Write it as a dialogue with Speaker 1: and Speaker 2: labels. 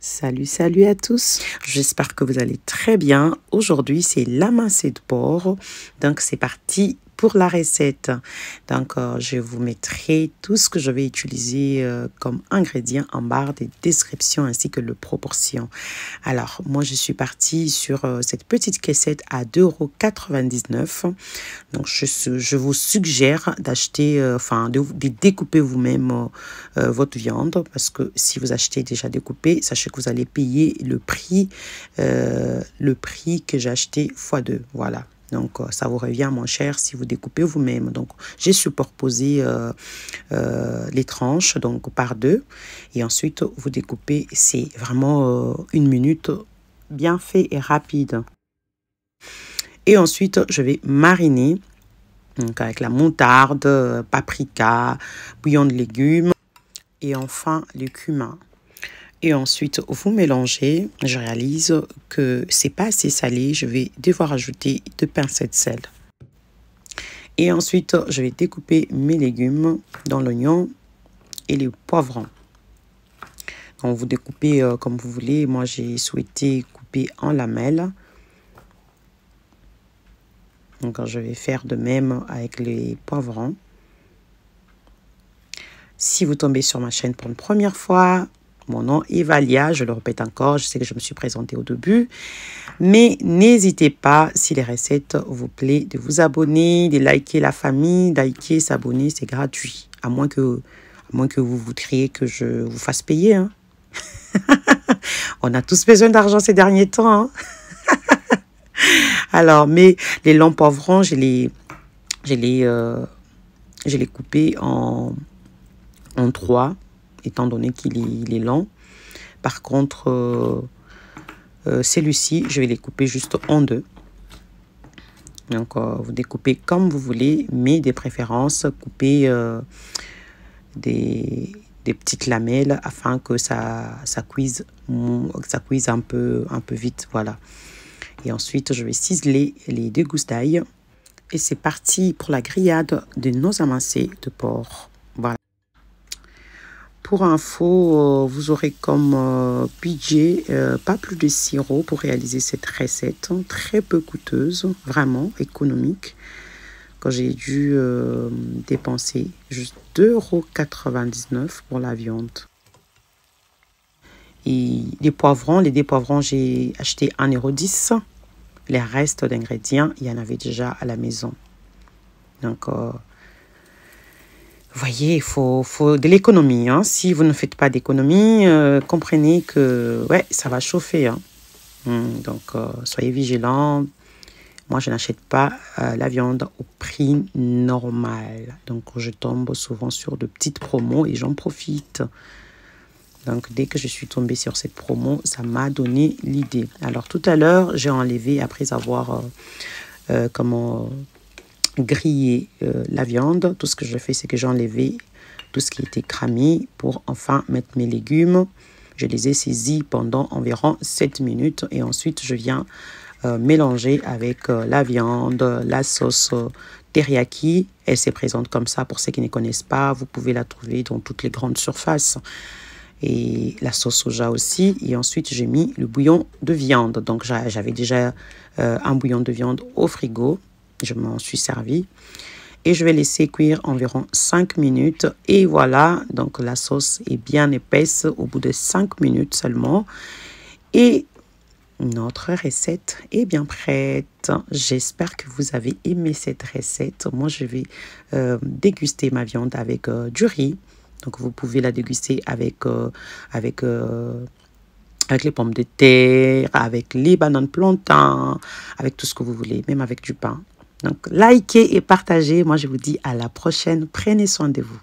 Speaker 1: Salut, salut à tous. J'espère que vous allez très bien. Aujourd'hui, c'est la mincée de porc. Donc, c'est parti pour la recette. Donc, je vous mettrai tout ce que je vais utiliser comme ingrédients en barre de description ainsi que les proportions. Alors, moi, je suis partie sur cette petite caissette à 2,99 €. Donc, je vous suggère d'acheter, de découper vous-même votre viande parce que si vous achetez déjà découpé, sachez que vous allez payer le prix que j'ai acheté x2. Voilà. Donc, ça vous revient moins cher si vous découpez vous-même. Donc, j'ai superposé les tranches donc par deux. Et ensuite, vous découpez. C'est vraiment une minute bien fait et rapide. Et ensuite, je vais mariner donc avec la moutarde, paprika, bouillon de légumes et enfin le cumin. Et ensuite, vous mélangez. Je réalise que c'est pas assez salé. Je vais devoir ajouter 2 pincées de sel. Et ensuite, je vais découper mes légumes dans l'oignon et les poivrons. Donc, vous découpez comme vous voulez. Moi, j'ai souhaité couper en lamelles. Donc, je vais faire de même avec les poivrons. Si vous tombez sur ma chaîne pour une première fois, mon nom est Valia, je le répète encore, je sais que je me suis présentée au début. Mais n'hésitez pas, si les recettes vous plaisent, de vous abonner, de liker la famille, liker, s'abonner, c'est gratuit. À moins que vous voudriez que je vous fasse payer. Hein. On a tous besoin d'argent ces derniers temps. Hein. Alors, mais les longs poivrons, je les coupés en 3. Étant donné qu'il est long. Par contre, celui-ci, je vais les couper juste en 2. Donc, vous découpez comme vous voulez, mais de préférence, coupez des petites lamelles afin que ça cuise un peu vite. Voilà. Et ensuite, je vais ciseler les 2 gousses d'ail. Et c'est parti pour la grillade de nos amincés de porc. Voilà. Pour info, vous aurez comme budget pas plus de 6 € pour réaliser cette recette. Très peu coûteuse, vraiment économique. Quand j'ai dû dépenser juste 2,99 € pour la viande. Et les deux poivrons, j'ai acheté 1,10 €. Les restes d'ingrédients, il y en avait déjà à la maison. Donc, vous voyez, il faut de l'économie. Hein. Si vous ne faites pas d'économie, comprenez que ouais, ça va chauffer. Hein. Donc, soyez vigilants. Moi, je n'achète pas la viande au prix normal. Donc, je tombe souvent sur de petites promos et j'en profite. Donc, dès que je suis tombée sur cette promo, ça m'a donné l'idée. Alors, tout à l'heure, j'ai enlevé, après avoir griller la viande. Tout ce que je fais, c'est que j'ai enlevé tout ce qui était cramé pour enfin mettre mes légumes. Je les ai saisis pendant environ 7 minutes et ensuite je viens mélanger avec la viande, la sauce teriyaki. Elle se présente comme ça pour ceux qui ne connaissent pas. Vous pouvez la trouver dans toutes les grandes surfaces. Et la sauce soja aussi. Et ensuite, j'ai mis le bouillon de viande. Donc, j'avais déjà un bouillon de viande au frigo. Je m'en suis servi. Et je vais laisser cuire environ 5 minutes. Et voilà, donc la sauce est bien épaisse au bout de 5 minutes seulement. Et notre recette est bien prête. J'espère que vous avez aimé cette recette. Moi, je vais déguster ma viande avec du riz. Donc, vous pouvez la déguster avec les pommes de terre, avec les bananes plantains, avec tout ce que vous voulez, même avec du pain. Donc, likez et partagez. Moi, je vous dis à la prochaine. Prenez soin de vous.